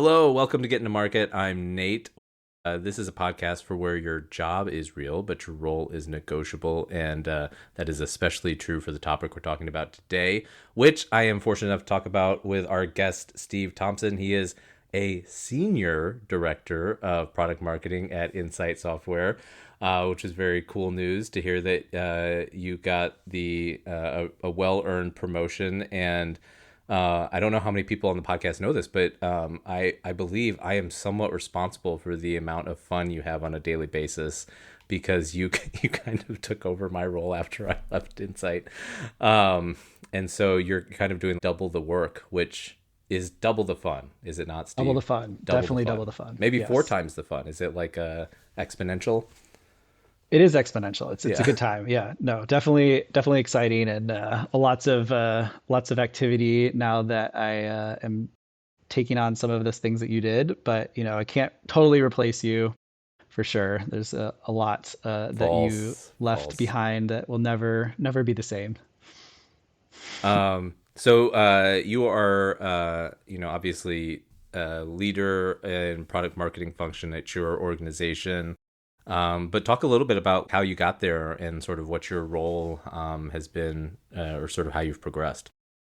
Hello, welcome to Gettin to Market. I'm Nate. This is a podcast for where your job is real, but your role is negotiable. And that is especially true for the topic we're talking about today, which I am fortunate enough to talk about with our guest, Steve Thompson. He is a senior director of product marketing at Insight Software, which is very cool news to hear that you got a well-earned promotion. And I don't know how many people on the podcast know this, but I believe I am somewhat responsible for the amount of fun you have on a daily basis because you kind of took over my role after I left Insight. And so you're kind of doing double the work, which is double the fun, is it not, Steve? Double the fun. Definitely double the fun. Maybe Yes. 4 times the fun. Is it like exponential? It is exponential. It's a good time. Yeah. No, definitely exciting and lots of activity now that I am taking on some of those things that you did. But I can't totally replace you for sure. There's a lot that you left False. behind that will never be the same. So you are, obviously a leader in product marketing function at your organization. But talk a little bit about how you got there and sort of what your role has been, or sort of how you've progressed.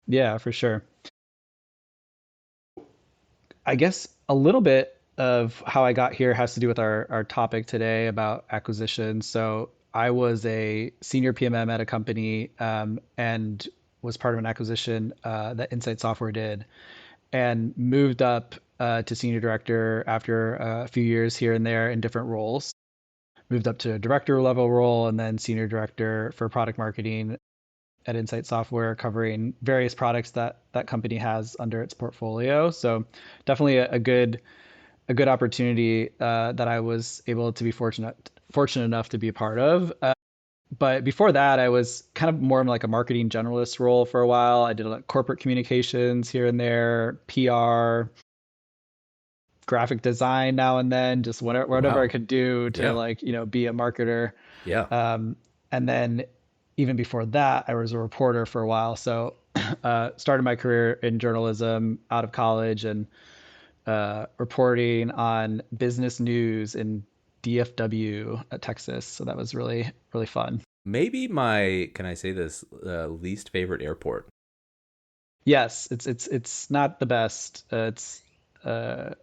Yeah, for sure. I guess a little bit of how I got here has to do with our topic today about acquisition. So I was a senior PMM at a company and was part of an acquisition that Insight Software did and moved up to senior director after a few years here and there in different roles. Moved up to a director level role and then senior director for product marketing at Insight Software, covering various products that that company has under its portfolio. So definitely a good opportunity that I was able to be fortunate enough to be a part of. But before that, I was kind of more in like a marketing generalist role for a while. I did like corporate communications here and there, PR, graphic design now and then, just whatever I Wow. could do to Yeah. like, be a marketer. Yeah. And then even before that, I was a reporter for a while. So started my career in journalism out of college and reporting on business news in DFW, Texas. So that was really fun. Maybe can I say this, least favorite airport? Yes, it's not the best. Uh,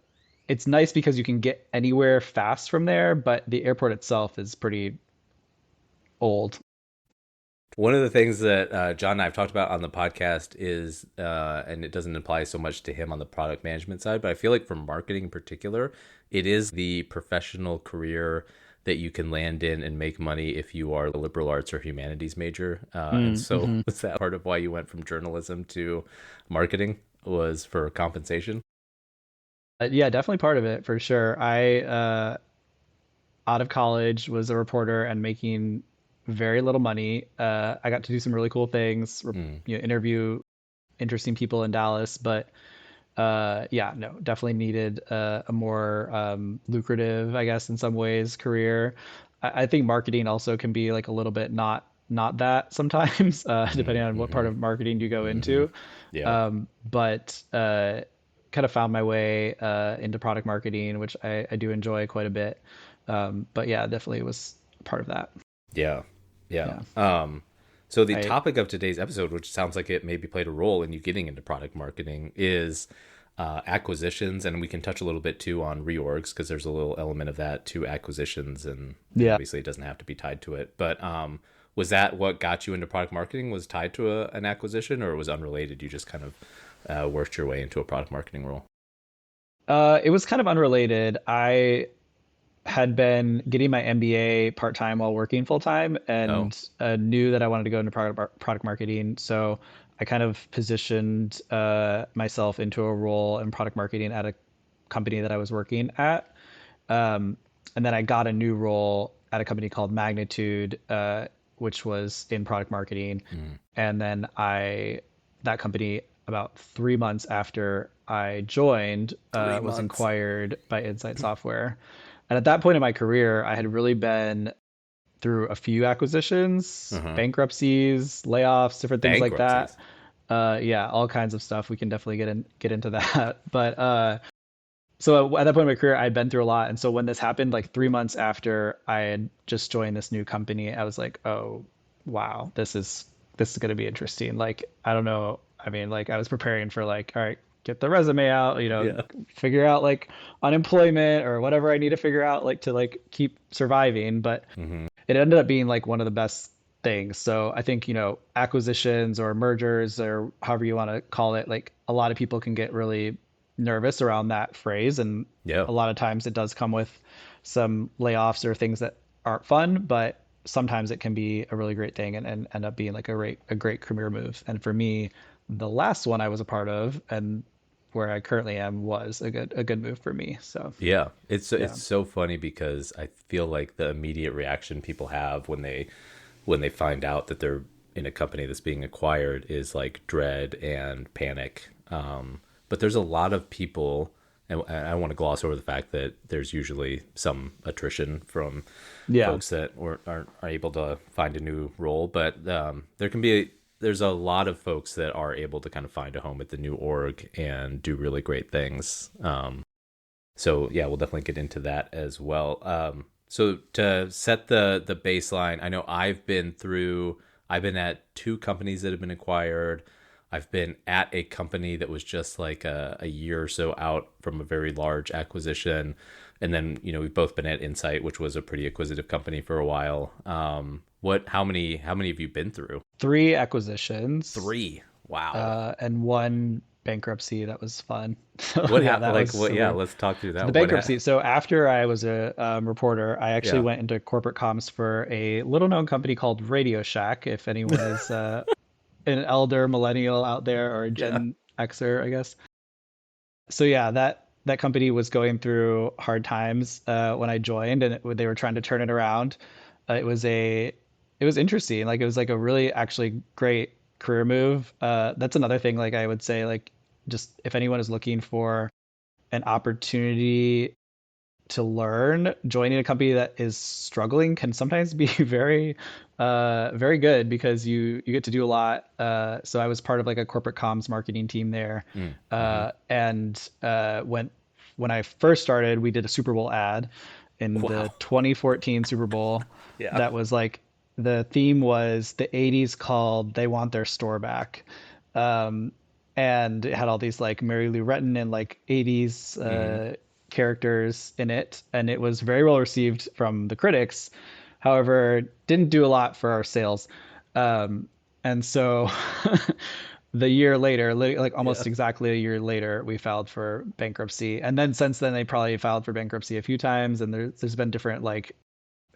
it's nice because you can get anywhere fast from there, but the airport itself is pretty old. One of the things that John and I have talked about on the podcast is, and it doesn't apply so much to him on the product management side, but I feel like for marketing in particular, it is the professional career that you can land in and make money if you are a liberal arts or humanities major. And so Mm-hmm. was that part of why you went from journalism to marketing, was for compensation? Yeah, definitely part of it for sure. I out of college was a reporter and making very little money. I got to do some really cool things, Mm. interview interesting people in Dallas, but yeah, no, definitely needed a more lucrative, I guess, in some ways, career. I think marketing also can be like a little bit not that sometimes, depending Mm, on what part mm-hmm, of marketing you go mm-hmm. into. Yeah. But kind of found my way into product marketing, which I do enjoy quite a bit. But yeah, definitely was part of that. Yeah. Yeah. Yeah. So the I topic of today's episode, which sounds like it maybe played a role in you getting into product marketing, is acquisitions, and we can touch a little bit too on reorgs because there's a little element of that to acquisitions, and Yeah. obviously it doesn't have to be tied to it. But was that what got you into product marketing? Was tied to an acquisition, or it was unrelated? You just kind of worked your way into a product marketing role. It was kind of unrelated. I had been getting my MBA part time while working full time Oh. and knew that I wanted to go into product marketing. So I kind of positioned myself into a role in product marketing at a company that I was working at. Um, and then I got a new role at a company called Magnitude, which was in product marketing. Mm. And then that company, about 3 months after I joined, Three was months. acquired by Insight Software. And at that point in my career, I had really been through a few acquisitions, Uh-huh. bankruptcies, layoffs, different things like that. Bankruptcies. Yeah, all kinds of stuff. We can definitely get into that. But So at that point in my career, I'd been through a lot. And so when this happened, like 3 months after I had just joined this new company, I was like, oh, wow, this is going to be interesting. Like, I don't know. I mean, like I was preparing for like, all right, get the resume out, Yeah. figure out like unemployment or whatever I need to figure out like to like keep surviving. But Hmm. it ended up being like one of the best things. So I think, acquisitions or mergers or however you want to call it, like a lot of people can get really nervous around that phrase. And Yeah. a lot of times it does come with some layoffs or things that aren't fun, but sometimes it can be a really great thing and end up being like a great career move. And for me, the last one I was a part of and where I currently am was a good move for me. So Yeah, it's yeah. so funny because I feel like the immediate reaction people have when they find out that they're in a company that's being acquired is like dread and panic. But there's a lot of people, and I don't want to gloss over the fact that there's usually some attrition from Yeah. folks that aren't are able to find a new role. But there's a lot of folks that are able to kind of find a home at the new org and do really great things. So yeah, we'll definitely get into that as well. So to set the baseline, I know I've been at two companies that have been acquired. I've been at a company that was just like a year or so out from a very large acquisition. And then, we've both been at Insight, which was a pretty acquisitive company for a while. How many have you been through? Three acquisitions, Three. Wow. and one bankruptcy. That was fun. So What yeah, that was what, so yeah, weird. let's talk through So the that. bankruptcy. So after I was a reporter, I actually Yeah. went into corporate comms for a little known company called Radio Shack. If anyone is an elder millennial out there or a Yeah. Gen Xer, I guess. So yeah, that company was going through hard times when I joined, and they were trying to turn it around. It was it was interesting. Like it was like a really actually great career move. That's another thing. Like I would say, like just if anyone is looking for an opportunity to learn, joining a company that is struggling can sometimes be very good because you get to do a lot. So I was part of like a corporate comms marketing team there. Mm-hmm. When I first started, we did a Super Bowl ad in the Wow. 2014 Super Bowl. Yeah. That was like the theme was the 80s called They Want Their Store Back. Um, and it had all these like Mary Lou Retton and like 80s Hmm. characters in it, and it was very well received from the critics. However, didn't do a lot for our sales. And so the year later, like Yeah. almost exactly a year later, we filed for bankruptcy. And then since then, they probably filed for bankruptcy a few times, and there's been different like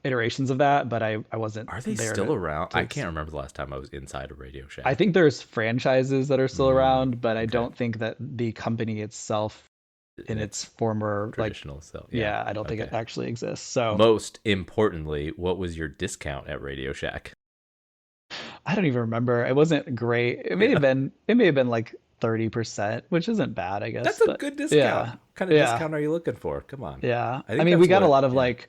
iterations of that, but I wasn't Are they there still around? I to can't remember the last time I was inside a Radio I Shack. think there's franchises that are still Mm, around, but I okay. don't think that the company itself in In its its former like traditional self. Yeah. yeah, I don't think it Okay. actually exists. So Most importantly, what was your discount at Radio Shack? I don't even remember. It wasn't great. Yeah. It may have been like 30%, which isn't bad, I That's guess. a But good discount. yeah. What kind of Yeah. discount are you looking for? Come on. Yeah. I I think mean, we that's got a what, lot of yeah. like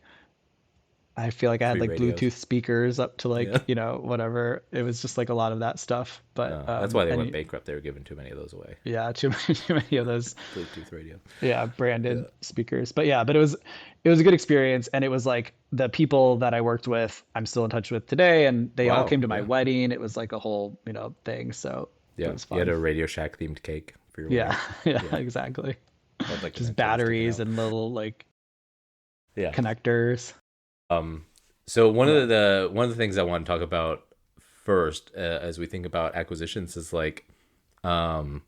I feel like I had Free like radios. Bluetooth speakers up to Yeah. like, whatever. It was just like a lot of that stuff. But That's why they and went bankrupt. They were giving too many of those away. yeah, too many of those Bluetooth radio. yeah, Yeah. branded speakers. But yeah, but it was a good experience, and it was like the people that I worked with, I'm still in touch with today, and they all Wow. came to my Yeah. wedding. It was like a whole, thing. So it Yeah. was You had fun. a Radio Shack themed cake for your wedding. Yeah, yeah, Yeah. exactly. Had like an Just antenna sticking batteries out. and little like Yeah. connectors. Um, so Yeah. one of the things I want to talk about first, as we think about acquisitions, is like um,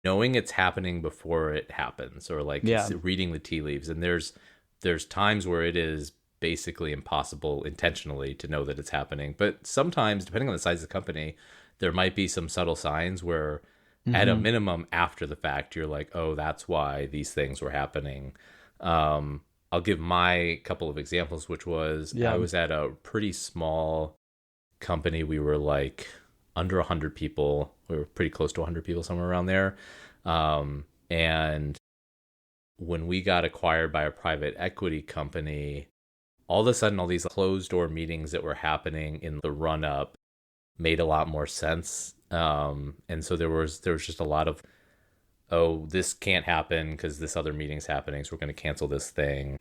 knowing it's happening before it happens, or like Yeah. reading the tea leaves. And there's times where it is basically impossible intentionally to know that it's happening. But sometimes, depending on the size of the company, there might be some subtle signs where, at a Hmm. minimum, after the fact, you're like, oh, that's why these things were happening. Um, I'll give my couple of examples, which was I Yeah. was at a pretty small company. We were like under 100 people. We were pretty close to 100 people, somewhere around there. And when we got acquired by a private equity company, all of a sudden, all these closed door meetings that were happening in the run up made a lot more sense. And so there was just a lot of oh, this can't happen because this other meeting's happening, so we're going to cancel this thing.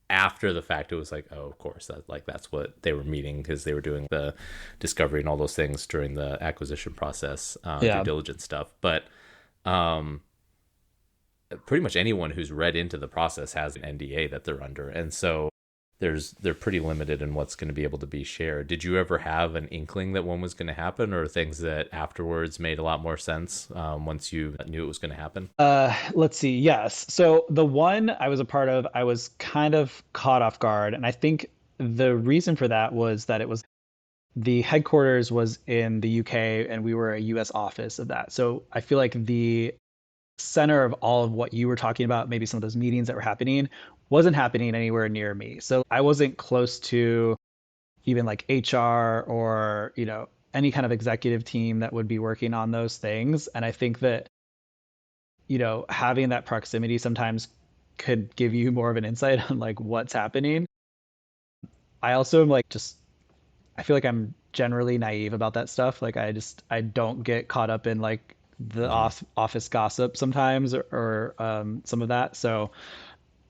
After the fact, it was like, oh, of course, that's what they were meeting because they were doing the discovery and all those things during the acquisition process, due Yeah. diligence stuff. But um, pretty much anyone who's read into the process has an NDA that they're under, and so they're pretty limited in what's going to be able to be shared. Did you ever have an inkling that one was going to happen, or things that afterwards made a lot more sense once you knew it was going to happen? Let's see. Yes. So the one I was a part of, I was kind of caught off guard. And I think the reason for that was that it was the headquarters was in the UK and we were a US office of that. So I feel like the center of all of what you were talking about, maybe some of those meetings that were happening, wasn't happening anywhere near me. So I wasn't close to even like HR or, any kind of executive team that would be working on those things. And I think that having that proximity sometimes could give you more of an insight on like what's happening. I also am like just I feel like I'm generally naive about that stuff. Like I don't get caught up in like the Mm-hmm. office gossip sometimes or some of that. So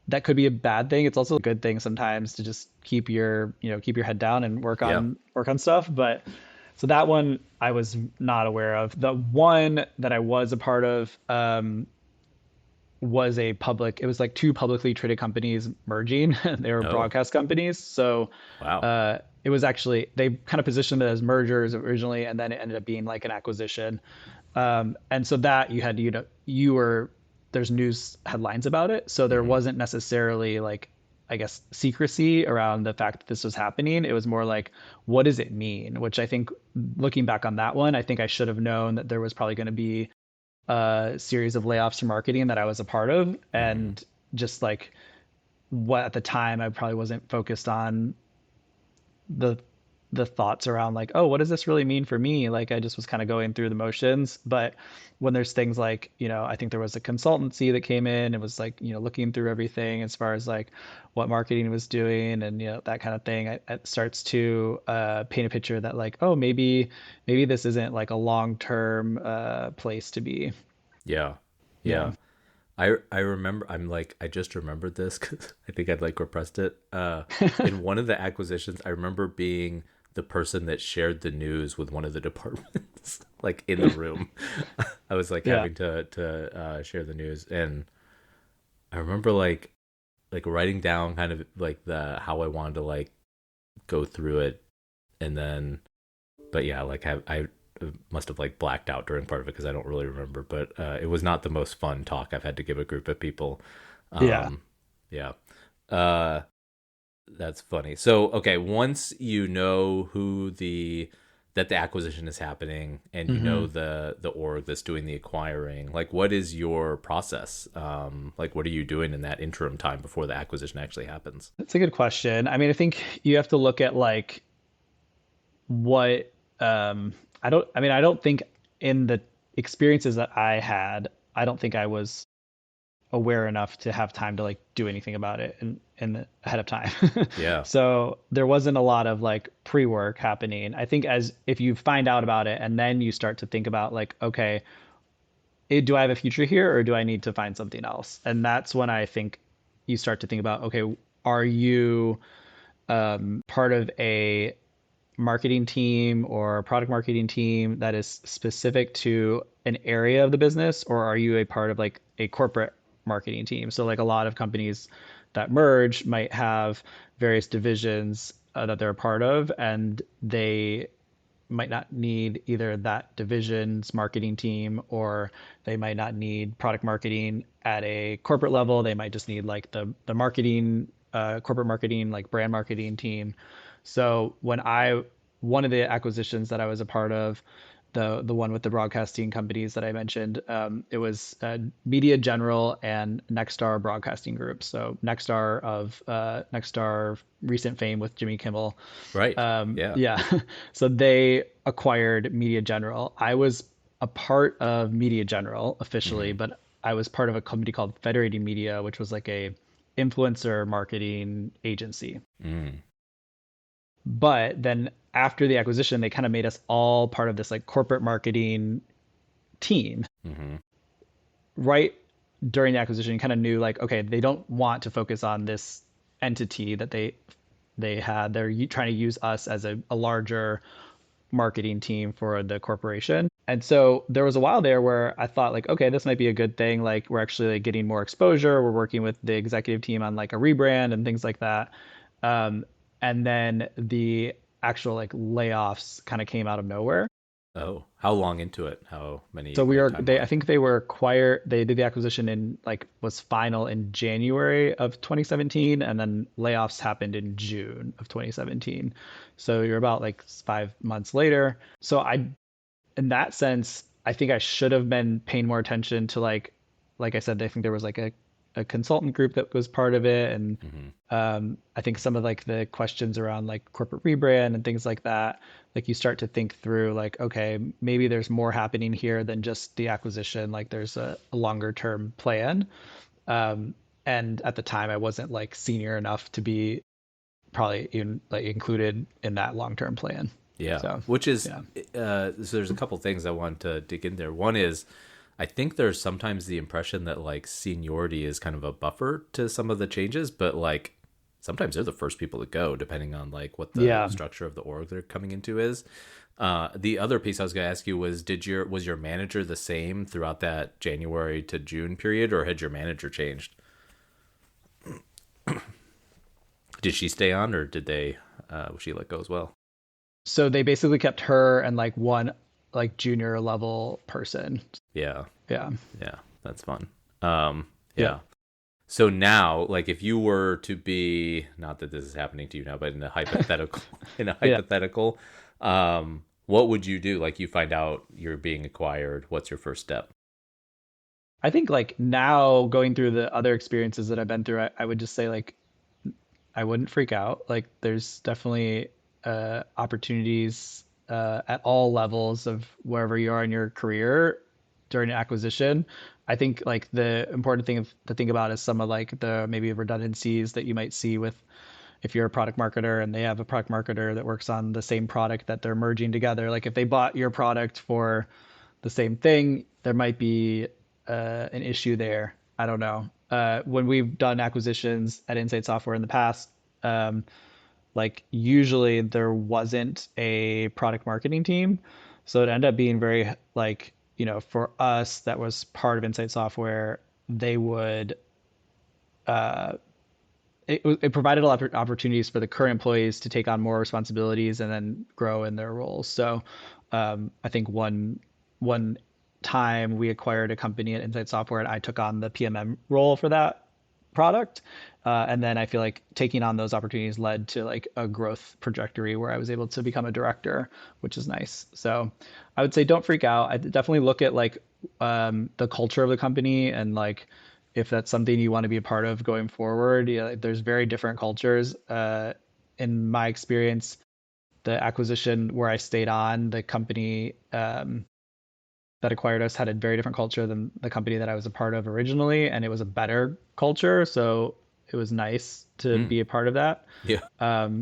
that could be a bad thing. It's also a good thing sometimes to just keep your head down and Yeah. work on stuff. But so that one I was not aware of. The one that I was a part of, was it was like two publicly traded companies merging. They were Oh, broadcast companies. So wow. it was actually, they kind of positioned it as mergers originally, and then it ended up being like an acquisition. And so that you had, there's news headlines about it. So there Mm-hmm. wasn't necessarily like, I guess, secrecy around the fact that this was happening. It was more like, what does it mean? Which I think looking back on that one, I think I should have known that there was probably going to be a series of layoffs for marketing that I was a part of. Mm-hmm. And just like what at the time I probably wasn't focused on the thoughts around like, oh, what does this really mean for me? Like I just was kind of going through the motions. But when there's things like, I think there was a consultancy that came in and was like, looking through everything as far as like what marketing was doing and that kind of thing, it starts to paint a picture that like, oh, maybe this isn't like a long-term place to be. Yeah. Yeah. Yeah. I remember I'm like I just remembered this because I think I'd like repressed it. In one of the acquisitions, I remember being the person that shared the news with one of the departments, like in the room. I was like Yeah. having to share the news, and I remember like writing down kind of like the how I wanted to like go through it, and then but yeah, like I must have like blacked out during part of it because I don't really remember. But it was not the most fun talk I've had to give a group of people. Yeah. Um, yeah, uh, that's funny. So okay, once you know who the that the acquisition is happening and you know Hmm. the org that's doing the acquiring, like what is your process? Like what are you doing in that interim time before the acquisition actually happens? That's a good question. I mean, I think you have to look at like what I don't think in the experiences that I had, I don't think I was aware enough to have time to like do anything about it ahead of time. Yeah. So there wasn't a lot of like pre-work happening. I think as if you find out about it and then you start to think about like, okay, do I have a future here or do I need to find something else? And that's when I think you start to think about, okay, are you part of a marketing team or product marketing team that is specific to an area of the business, or are you a part of like a corporate marketing team? So like a lot of companies that merge might have various divisions that they're a part of, and they might not need either that division's marketing team or they might not need product marketing at a corporate level. They might just need like the marketing, corporate marketing, like brand marketing team. So one of the acquisitions that I was a part of, the one with the broadcasting companies that I mentioned, it was Media General and Nexstar Broadcasting Group. So Nexstar recent fame with Jimmy Kimmel. Right. Yeah. Yeah. So they acquired Media General. I was a part of Media General officially, Mm-hmm. but I was part of a company called Federating Media, which was like a influencer marketing agency. Mm. But then after the acquisition, they kind of made us all part of this like corporate marketing team. Mm-hmm. right during the acquisition, you kind of knew like, okay, they don't want to focus on this entity that they had. They're trying to use us as a larger marketing team for the corporation. And so there was a while there where I thought like, okay, this might be a good thing. Like we're actually like getting more exposure. We're working with the executive team on like a rebrand and things like that. Um, and then the actual like layoffs kind of came out of nowhere. Oh, how long into it? How many So we like are they I timeline? think they were acquired they did the acquisition in like was final in January of 2017 and then layoffs happened in June of 2017. So you're about like 5 months later. So I in that sense, I think I should have been paying more attention to like I said, I think there was like a consultant group that was part of it, and Hmm. I think some of like the questions around like corporate rebrand and things like that, like you start to think through like, okay, maybe there's more happening here than just the acquisition. Like there's a longer term plan. Um, and at the time, I wasn't like senior enough to be probably even like included in that long term plan. Yeah, So which is yeah. so there's a couple things I want to dig in there. One is I think there's sometimes the impression that like seniority is kind of a buffer to some of the changes, but like sometimes they're the first people to go depending on like what the Yeah. structure of the org they're coming into is. The other piece I was going to ask you was was your manager the same throughout that January to June period, or had your manager changed? Did she stay on, or did they was she let go as well? So they basically kept her and like one like junior level person. Yeah, Yeah. yeah, that's fun. Um, Yeah. yeah. So now, like, if you were to be, not that this is happening to you now, but in a hypothetical, in a Yeah. hypothetical, what would you do? Like, you find out you're being acquired. What's your first step? I think like now going through the other experiences that I've been through, I would just say like I wouldn't freak out. Like there's definitely opportunities at all levels of wherever you are in your career during an acquisition. I think like the important thing to think about is some of like the maybe redundancies that you might see with if you're a product marketer and they have a product marketer that works on the same product that they're merging together. Like if they bought your product for the same thing, there might be an issue there. I don't know. When we've done acquisitions at Insight Software in the past, um, like usually there wasn't a product marketing team, so it ended up being very like for us that was part of Insight Software, they would it provided a lot of opportunities for the current employees to take on more responsibilities and then grow in their roles. So I think one time we acquired a company at Insight Software and I took on the PMM role for that product. And then I feel like taking on those opportunities led to like a growth trajectory where I was able to become a director, which is nice. So I would say don't freak out. I definitely look at like the culture of the company and like if that's something you want to be a part of going forward. Yeah, like, there's very different cultures. In my experience, the acquisition where I stayed on, the company that acquired us had a very different culture than the company that I was a part of originally, and it was a better culture. So it was nice to Mm, be a part of that. yeah,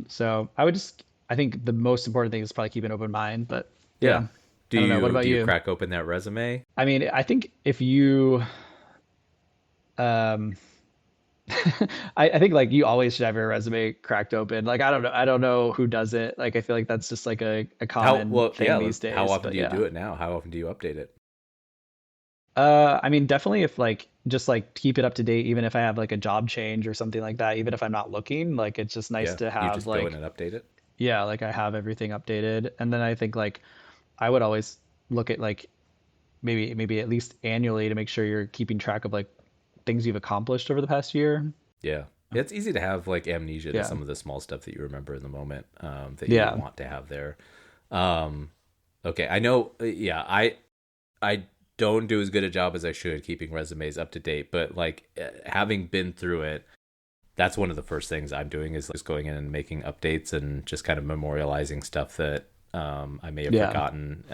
So I think the most important thing is probably keep an open mind. But yeah. yeah, I don't know. What about Do you you? crack open that resume? I mean, I think if you, um, I think like you always should have your resume cracked open. Like I don't know who does it. Like I feel like that's just like a How common well? thing Yeah. these How days. often But do you yeah. do it now? How often do you update it? I mean, definitely if like just like keep it up to date, even if I have like a job change or something like that, even if I'm not looking, like it's just nice Yeah, to you have just go in like, and update it. yeah, like I have everything updated. And then I think like I would always look at like maybe at least annually to make sure you're keeping track of like things you've accomplished over the past year. Yeah. It's easy to have like amnesia to Yeah. some of the small stuff that you remember in the moment, that you Yeah. want to have there. Um, okay, I know. Yeah, I don't do as good a job as I should keeping resumes up to date, but like having been through it, that's one of the first things I'm doing is just going in and making updates and just kind of memorializing stuff that I may have Yeah. forgotten.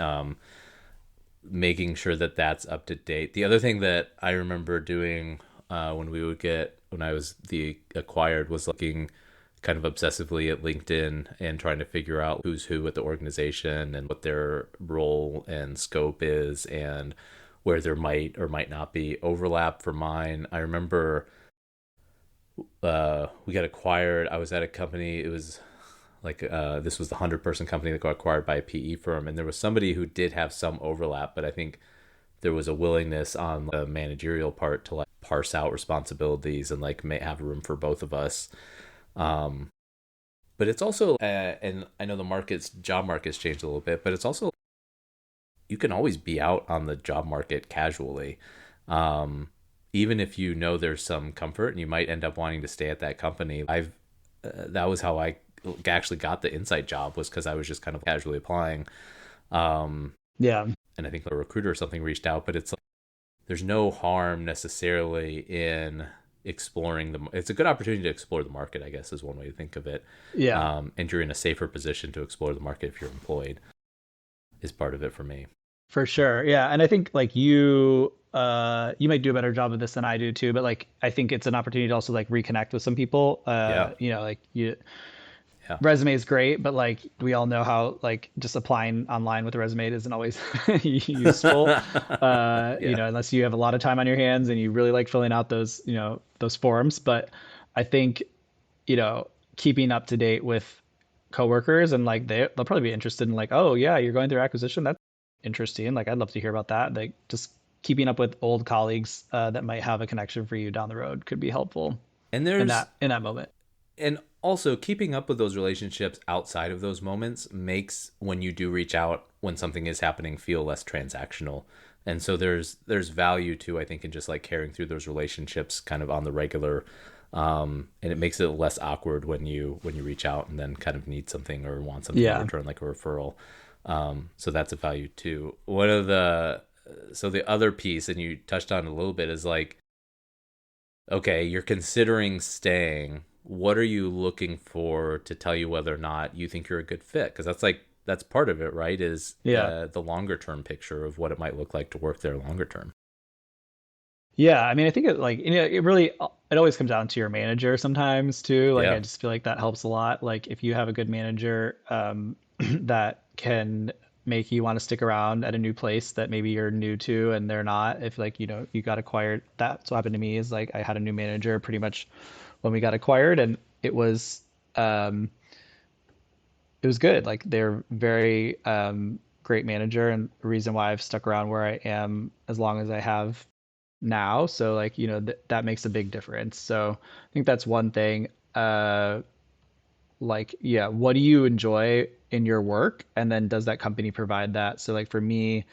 Making sure that that's up to date. The other thing that I remember doing when I was the acquired was looking kind of obsessively at LinkedIn and trying to figure out who's who at the organization and what their role and scope is and where there might or might not be overlap. For mine, I remember we got acquired. I was at a company. It was like this was the 100-person company that got acquired by a PE firm, and there was somebody who did have some overlap, but I think there was a willingness on the managerial part to like parse out responsibilities and like may have room for both of us. Um, but it's also, and I know the job market's changed a little bit, but it's also, you can always be out on the job market casually. Um, Even if you know there's some comfort and you might end up wanting to stay at that company. That was how I actually got the Insight job, was because I was just kind of casually applying. Um, Yeah. and I think a recruiter or something reached out, but it's like, there's no harm necessarily in exploring it's a good opportunity to explore the market, I guess, is one way to think of it. Yeah. And you're in a safer position to explore the market if you're employed, is part of it for me. For sure. Yeah. And I think like you might do a better job of this than I do too, but like I think it's an opportunity to also like reconnect with some people. Yeah. Like you Yeah. resume is great, but like we all know how like just applying online with a resume isn't always useful. Yeah. Unless you have a lot of time on your hands and you really like filling out those forms. But I think, you know, keeping up to date with coworkers and like they'll probably be interested in like, oh yeah, you're going through acquisition. That's interesting. Like I'd love to hear about that. Like just keeping up with old colleagues that might have a connection for you down the road could be helpful And in there's that moment. and also keeping up with those relationships outside of those moments makes when you do reach out when something is happening feel less transactional. And so there's value to, I think, in just like carrying through those relationships kind of on the regular. And it makes it less awkward when you reach out and then kind of need something or want something in Yeah. return, like a referral. So that's a value too. One of the So the other piece, and you touched on it a little bit, is like, okay, you're considering staying. What are you looking for to tell you whether or not you think you're a good fit? Because that's part of it, right? Is Yeah. the longer term picture of what it might look like to work there longer term. Yeah, I mean, I think it really it always comes down to your manager sometimes too. Like I Yeah, just feel like that helps a lot. Like if you have a good manager that can make you want to stick around at a new place that maybe you're new to and they're not. If like, you got acquired, that's what happened to me is like I had a new manager pretty much when we got acquired and um it was good. Like they're very great manager and the reason why I've stuck around where I am as long as I have now. So like, that makes a big difference. So I think that's one thing. Like, yeah, what do you enjoy in your work? And then does that company provide that? So like for me,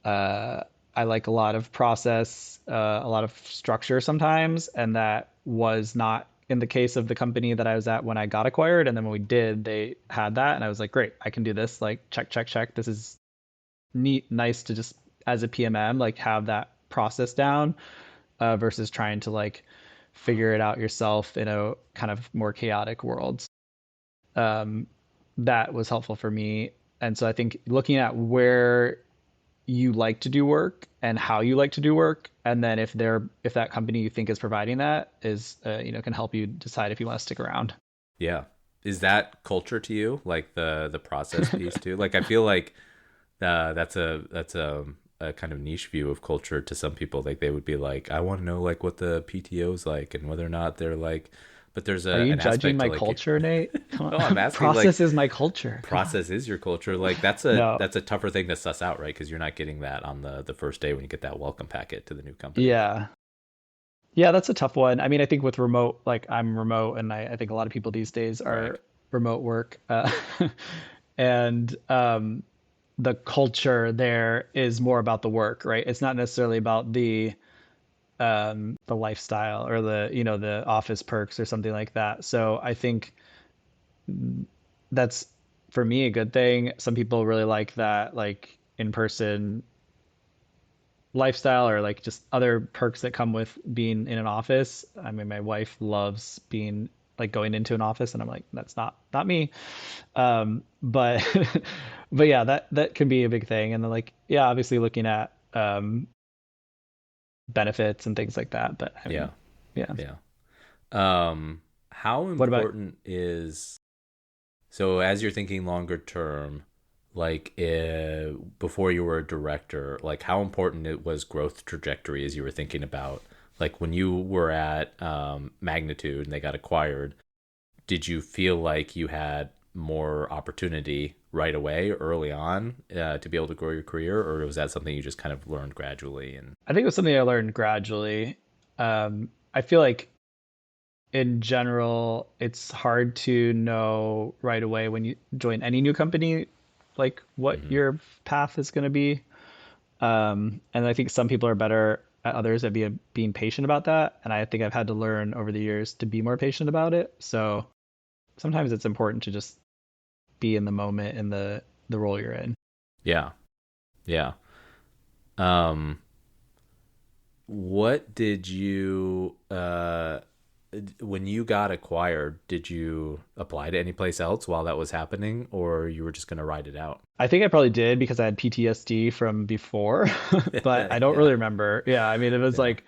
uh, I like a lot of process, a lot of structure sometimes, and that was not in the case of the company that I was at when I got acquired. And then when we did, they had that, and I was like, great, I can do this. Like, check, check, check. This is neat, nice to just as a PMM like have that process down versus trying to like figure it out yourself in a kind of more chaotic world. Um, that was helpful for me. And so I think looking at where you like to do work and how you like to do work, and then if that company you think is providing that is can help you decide if you want to stick around. yeah. Is that culture to you, like the process piece too? Like I feel like that's a kind of niche view of culture to some people. Like they would be like, I want to know like what the PTO's like and whether or not they're like. But there's Are you an judging aspect to my like, culture, Nate? Come no, I'm on. asking like, Process is my culture. Come on. process is your culture. Like No. that's a tougher thing to suss out, right? Because you're not getting that on the first day when you get that welcome packet to the new company. Yeah. Yeah, that's a tough one. I mean, I think with remote, like I'm remote, and I think a lot of people these days Brag. are remote work. And the culture there is more about the work, right? It's not necessarily about the lifestyle or the office perks or something like that. So I think that's for me a good thing. Some people really like that, like in person lifestyle or like just other perks that come with being in an office. I mean, my wife loves being like going into an office and I'm like, that's not me. But but yeah, that can be a big thing. And then like, yeah, obviously looking at benefits and things like that. But I Yeah, mean, yeah. yeah. How What about important is, so as you're thinking longer term, like before you were a director, like how important it was growth trajectory as you were thinking about, like when you were at Magnitude and they got acquired, did you feel like you had more opportunity right away early on to be able to grow your career, or was that something you just kind of learned gradually? And I think it was something I learned gradually. I feel like in general, it's hard to know right away when you join any new company, like what hmm your path is going to be. And I think some people are better at others at being patient about that. And I think I've had to learn over the years to be more patient about it. So sometimes it's important to just be in the moment in the role you're in. yeah, yeah. Um, what did you when you got acquired, did you apply to any place else while that was happening, or you were just going to ride it out? I think I probably did because I had PTSD from before, but I don't Yeah, really remember. Yeah, I mean, it was yeah. like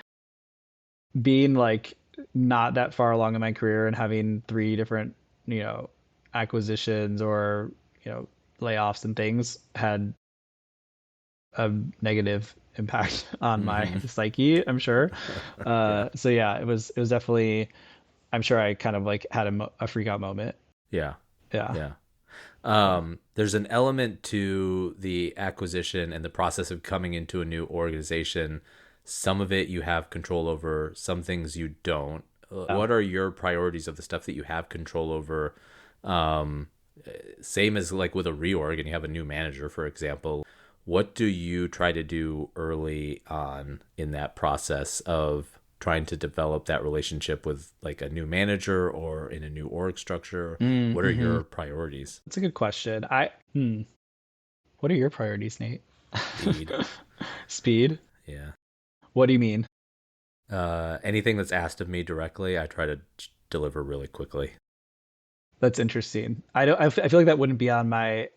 being like not that far along in my career and having three different, you know, acquisitions or, you know, layoffs and things had a negative impact on my hmm psyche, I'm sure. Yeah, So yeah, it was definitely, I'm sure I kind of like had a freak out moment. yeah, Yeah. yeah. Yeah. There's an element to the acquisition and the process of coming into a new organization. Some of it you have control over, some things you don't. Yeah. What are your priorities of the stuff that you have control over? Um, Same as like with a reorg and you have a new manager, for example. What do you try to do early on in that process of trying to develop that relationship with like a new manager or in a new org structure? What are Mm-hmm. your priorities? That's a good question. What are your priorities, Nate? Speed. Speed? Yeah. What do you mean? Anything that's asked of me directly, I try to deliver really quickly. That's interesting. I don't. I feel like that wouldn't be on my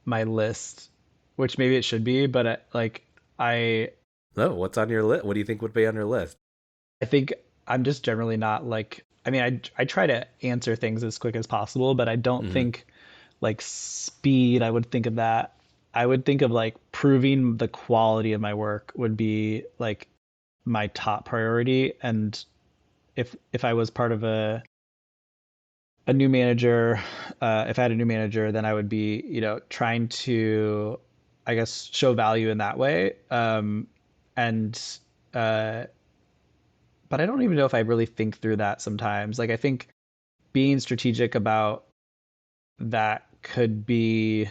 list, which maybe it should be, but I No, what's on your list? What do you think would be on your list? I think I'm just generally not like. I mean, I try to answer things as quick as possible, but I don't hmm think like speed. I would think of that. I would think of like proving the quality of my work would be like my top priority. And if I was part of a new manager, if I had a new manager, then I would be, you know, trying to, I guess, show value in that way. And, uh, but I don't even know if I really think through that sometimes. Like, I think being strategic about that could be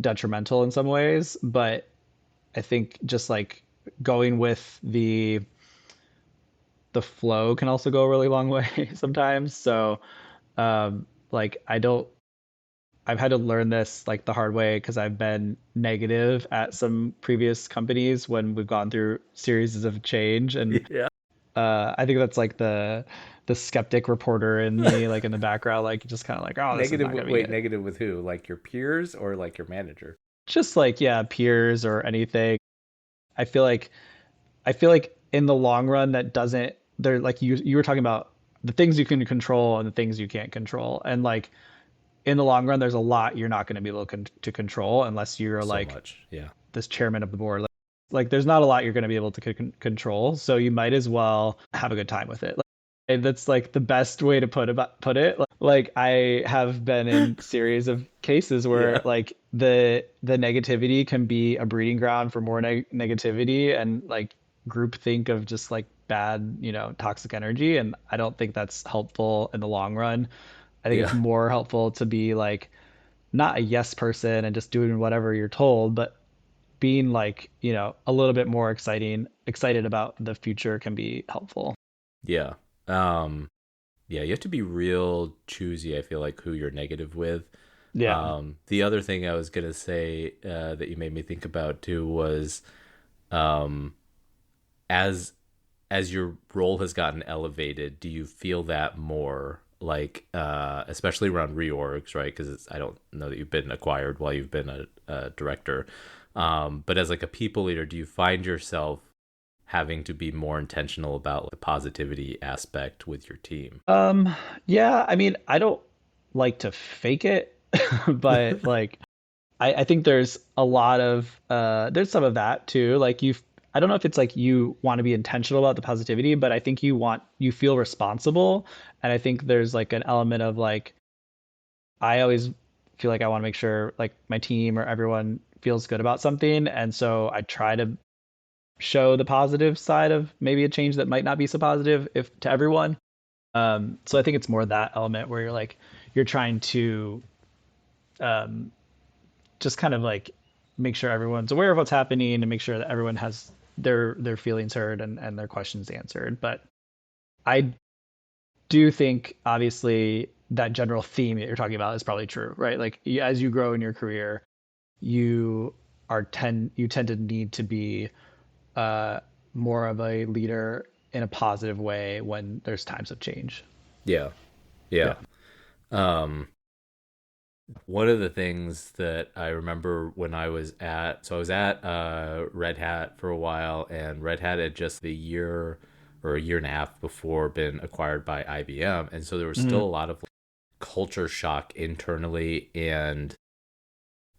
detrimental in some ways, but I think just like going with the flow can also go a really long way sometimes. So, like I don't I've had to learn this like the hard way because I've been negative at some previous companies when we've gone through series of change, and Yeah. I think that's like the skeptic reporter in me, like in the background, like just kind of like, oh, this is Negative. not gonna be Wait, it. negative with who? Like your peers or like your manager? Just like yeah, peers or anything. I feel like I feel like in the long run that doesn't. They're like you were talking about the things you can control and the things you can't control, and like in the long run, there's a lot you're not going to be able to control unless you're So like much. Yeah. this chairman of the board. Like there's not a lot you're going to be able to control, so you might as well have a good time with it. And that's like the best way to put it. Like I have been in series of cases where Yeah. like the negativity can be a breeding ground for more negativity and like group think of just like bad, you know, toxic energy. And I don't think that's helpful in the long run. I think it's Yeah. more helpful to be like not a yes person and just doing whatever you're told, but being like, you know, a little bit more excited about the future can be helpful. Yeah. Um, yeah, you have to be real choosy, I feel like, who you're negative with. Yeah. The other thing I was gonna say that you made me think about too was um, as as your role has gotten elevated, do you feel that more? Like, especially around reorgs, right? Because I don't know that you've been acquired while you've been a director. But as like a people leader, do you find yourself having to be more intentional about the positivity aspect with your team? Um, yeah, I mean, I don't like to fake it. But like I think there's a lot of there's some of that too. Like I don't know if it's like you want to be intentional about the positivity, but I think you feel responsible. And I think there's like an element of like I always feel like I want to make sure like my team or everyone feels good about something. And so I try to show the positive side of maybe a change that might not be so positive if to everyone. So I think it's more that element where you're trying to um, just kind of like make sure everyone's aware of what's happening and make sure that everyone has their feelings heard and their questions answered. But I do think obviously that general theme that you're talking about is probably true, right? Like as you grow in your career, you tend to need to be uh, more of a leader in a positive way when there's times of change. Yeah. Yeah. Yeah. Um, One of the things that I remember when I was at Red Hat for a while, and Red Hat had just the year or a year and a half before been acquired by IBM. And so there was still Hmm. a lot of culture shock internally, and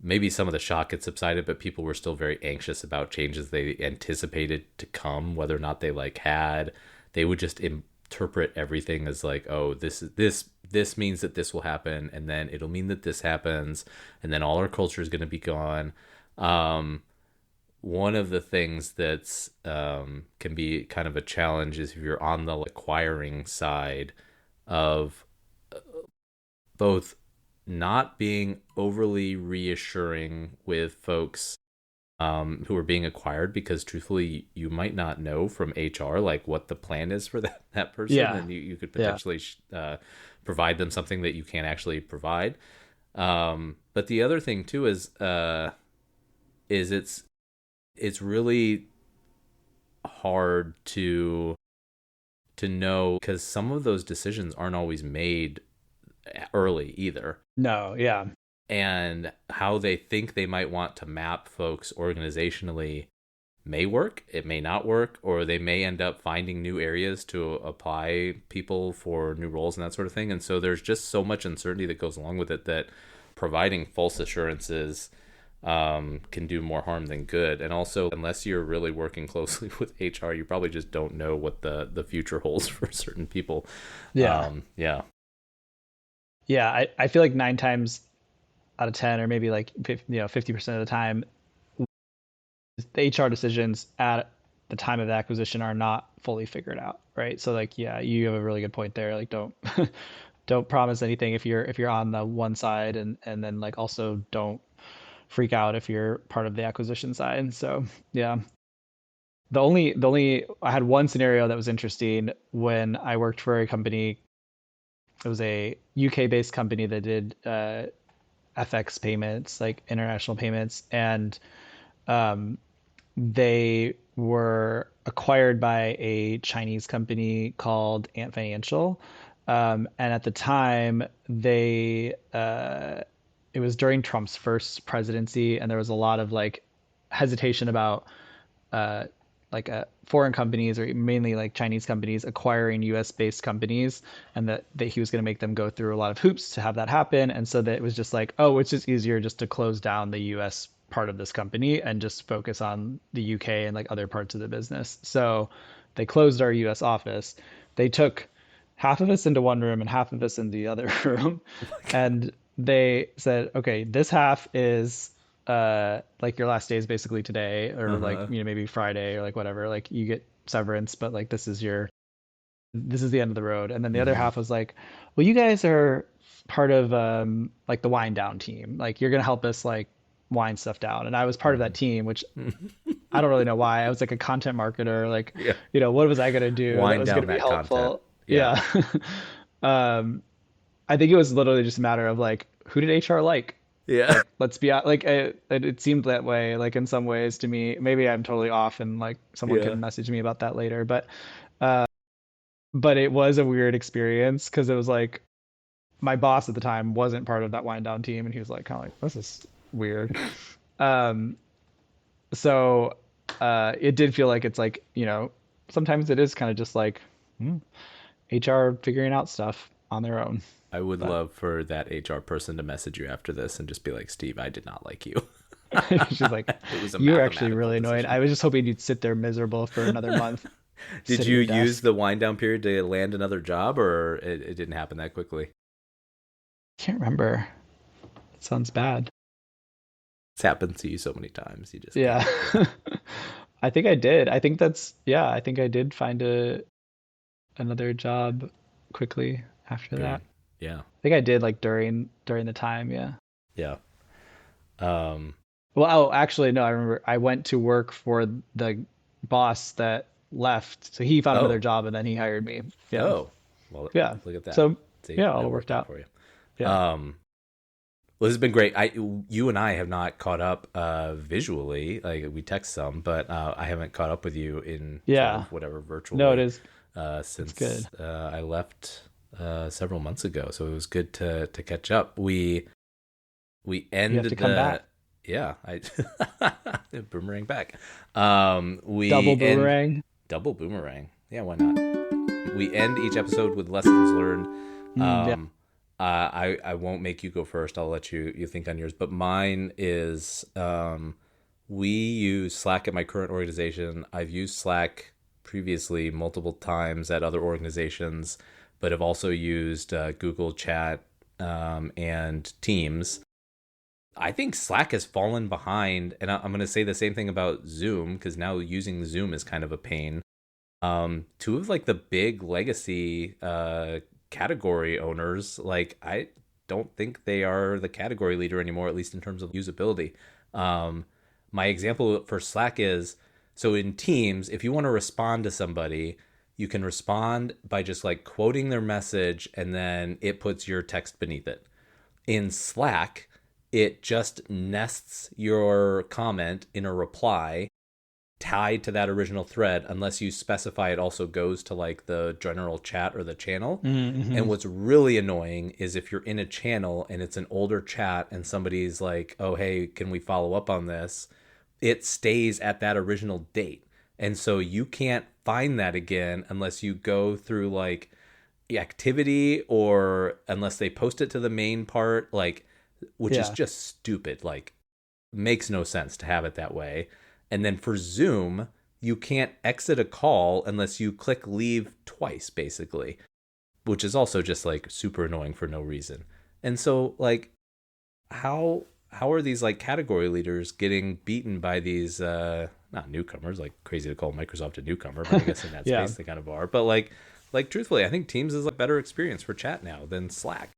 maybe some of the shock had subsided, but people were still very anxious about changes they anticipated to come, whether or not they would just interpret everything as like, oh, this means that this will happen, and then it'll mean that this happens, and then all our culture is going to be gone. Um, One of the things that's can be kind of a challenge is if you're on the acquiring side of both not being overly reassuring with folks who are being acquired, because truthfully you might not know from HR like what the plan is for that person, Yeah. and you could Yeah. potentially provide them something that you can't actually provide. But the other thing too is it's really hard to know, because some of those decisions aren't always made early either, No. Yeah. and how they think they might want to map folks organizationally may work, it may not work, or they may end up finding new areas to apply people for new roles and that sort of thing. And so there's just so much uncertainty that goes along with it that providing false assurances can do more harm than good. And also, unless you're really working closely with HR, you probably just don't know what the future holds for certain people. Yeah. Yeah. Yeah. I feel like 9 times out of 10, or maybe like 50% of the time, the HR decisions at the time of the acquisition are not fully figured out, right? So like, yeah, you have a really good point there. Like, don't don't promise anything if you're on the one side, and then like also don't freak out if you're part of the acquisition side. So yeah, the only I had one scenario that was interesting when I worked for a company. It was a UK based company that did FX payments, like international payments, and um, they were acquired by a Chinese company called Ant Financial. And at the time, it was during Trump's first presidency, and there was a lot of like hesitation about uh, foreign companies, or mainly like Chinese companies, acquiring U.S. based companies, and that he was going to make them go through a lot of hoops to have that happen. And so that it was just like, oh, it's just easier just to close down the U.S. part of this company and just focus on the UK and like other parts of the business. So they closed our US office. They took half of us into one room and half of us in the other room. And they said, okay, this half is like your last day is basically today, or like Uh-huh. maybe Friday, or like whatever, like you get severance, but like this is the end of the road. And then the other Mm-hmm. half was like, well, you guys are part of like the wind down team, like you're gonna help us like wind stuff down. And I was part of that team, which Mm-hmm. I don't really know why. I was like a content marketer, like, Yeah. what was I gonna do that Wind was gonna down be that content. helpful? Yeah. Yeah. um I think it was literally just a matter of like, who did HR like? Yeah. Like, let's be like, it seemed that way, like in some ways to me. Maybe I'm totally off, and like someone Yeah. can message me about that later. But it was a weird experience because it was like my boss at the time wasn't part of that wind down team, and he was like, kind of like, this is weird. Um, so it did feel like it's like, sometimes it is kind of just like HR figuring out stuff. on their own. I would But love for that HR person to message you after this and just be like, Steve, I did not like you. she's like, It was a "You were actually mathematical really annoying. decision. I was just hoping you'd sit there miserable for another month, Did sit at you your use desk." the wind down period to land another job, or it didn't happen that quickly? Can't remember. It sounds bad. It's happened to you so many times. You just Yeah. can't. Yeah. I think I did. I think that's yeah, I think I did find a another job quickly after that. During, yeah. I think I did like during the time, yeah. Yeah. Um, Well, oh, actually no, I remember I went to work for the boss that left. So he found another oh, job and then he hired me. Yeah. oh, well, Yeah. look at that. So See, yeah, all that worked worked out out. for you. Yeah. Um, well, this has been great. You and I have not caught up visually. Like we text some, but I haven't caught up with you in sort Yeah. of whatever virtual No, it way is. It's good. since I left several months ago. So it was good to catch up. We You have to ended come back. the yeah, I boomerang back. Double We end boomerang. double boomerang. Yeah, why not? We end each episode with lessons learned. Yeah. Um, I won't make you go first. I'll let you think on yours. But mine is we use Slack at my current organization. I've used Slack previously multiple times at other organizations, but have also used Google Chat and Teams. I think Slack has fallen behind, and I'm going to say the same thing about Zoom because now using Zoom is kind of a pain. Two of like the big legacy category owners, like I don't think they are the category leader anymore, at least in terms of usability. My example for Slack is so in Teams, if you want to respond to somebody, you can respond by just like quoting their message and then it puts your text beneath it. In Slack, it just nests your comment in a reply tied to that original thread unless you specify it also goes to like the general chat or the channel. Mm-hmm. And what's really annoying is if you're in a channel and it's an older chat and somebody's like, oh, hey, can we follow up on this? It stays at that original date. And so you can't find that again unless you go through like the activity or unless they post it to the main part, like, which is Yeah. just stupid. Like, makes no sense to have it that way. And then for Zoom, you can't exit a call unless you click leave twice, basically, which is also just like super annoying for no reason. And so, like, how are these like category leaders getting beaten by these not newcomers? Like crazy to call Microsoft a newcomer, but I guess in that Yeah. space they kind of are. But like truthfully, I think Teams is a better experience for chat now than Slack.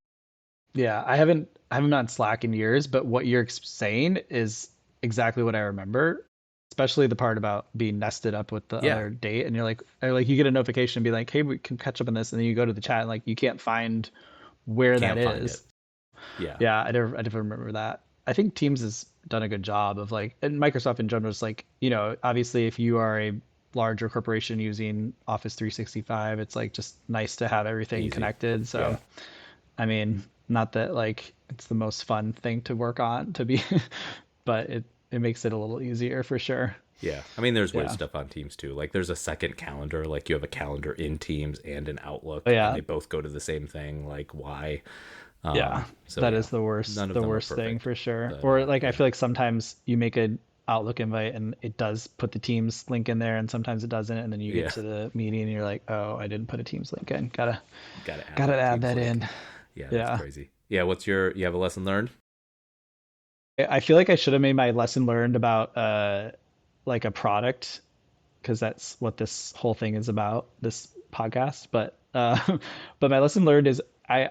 Yeah. I haven't been on Slack in years, but what you're saying is exactly what I remember. Especially the part about being nested up with the Yeah, other date, and you're like, or like you get a notification and be like, "Hey, we can catch up on this," and then you go to the chat and like you can't find where that can't find it. is. Yeah, Yeah, I never remember that. I think Teams has done a good job of like, and Microsoft in general is like, obviously if you are a larger corporation using Office 365, it's like just nice to have everything easy. connected. So, Yeah. I mean, not that like it's the most fun thing to work on to be, but it makes it a little easier for sure. Yeah. I mean, there's weird Yeah. stuff on Teams too. Like there's a second calendar, like you have a calendar in Teams and an But Outlook, and yeah, they both go to the same thing. Like why? yeah, So that yeah, is none of the them are worst thing perfect. for sure. But Or like I yeah. feel like sometimes you make a Outlook invite and it does put the Teams link in there, and sometimes it doesn't, and then you get Yeah. to the meeting and you're like, oh, I didn't put a Teams link in. Gotta add Gotta that add Teams that link. in. Yeah, that's Yeah. crazy. Yeah, you have a lesson learned? I feel like I should have made my lesson learned about like a product because that's what this whole thing is about, this podcast. But but my lesson learned is I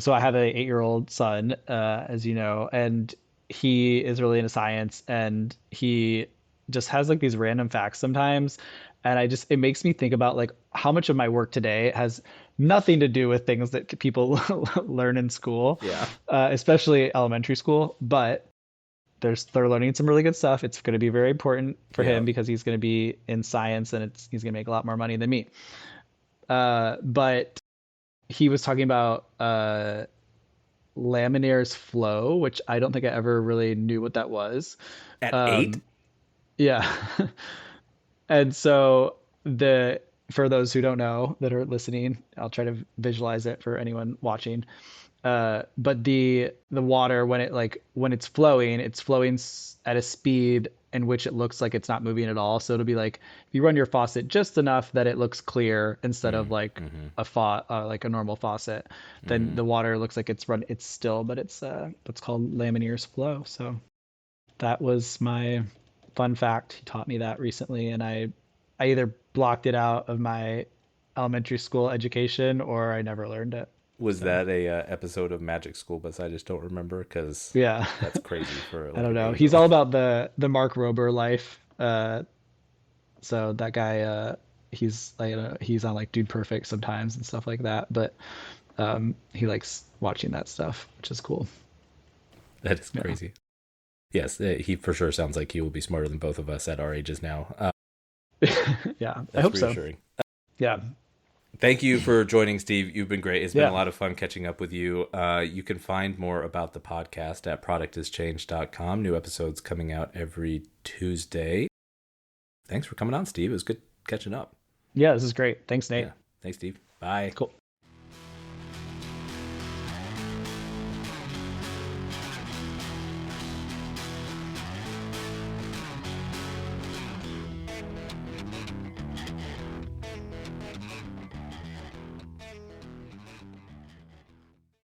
have a 8-year-old son, as you know, and he is really into science, and he just has like these random facts sometimes, and it makes me think about like how much of my work today has nothing to do with things that people learn in school, Yeah. especially elementary school, but they're learning some really good stuff. It's going to be very important for Yeah. him because he's going to be in science and he's going to make a lot more money than me. But he was talking about Laminaire's flow, which I don't think I ever really knew what that was. At 8? Um, yeah. And so the for those who don't know that are listening, I'll try to visualize it for anyone watching. But the water when it's flowing at a speed in which it looks like it's not moving at all. So it'll be like if you run your faucet just enough that it looks clear instead of like Mm-hmm. like a normal faucet, then Mm-hmm. the water looks like it's still, but it's what's called Laminier's flow. So that was my fun fact. He taught me that recently, and I either blocked it out of my elementary school education or I never learned it. Was So that a episode of Magic School Bus? I just don't remember because yeah, that's crazy for I like don't an know. 8-year He's all old. about the Mark Rober life. So that guy, he's like he's on like Dude Perfect sometimes and stuff like that. But he likes watching that stuff, which is cool. That is Yeah, crazy. Yes, he for sure sounds like he will be smarter than both of us at our ages now. yeah. I That's hope so. reassuring. Yeah, Thank you for joining, Steve. You've been great. It's been a yeah, lot of fun catching up with you. You can find more about the podcast at productischange.com. New episodes coming out every Tuesday. Thanks for coming on, Steve. It was good catching up. yeah. This is great. Thanks, Nate. Yeah. Thanks, Steve. Bye. Cool.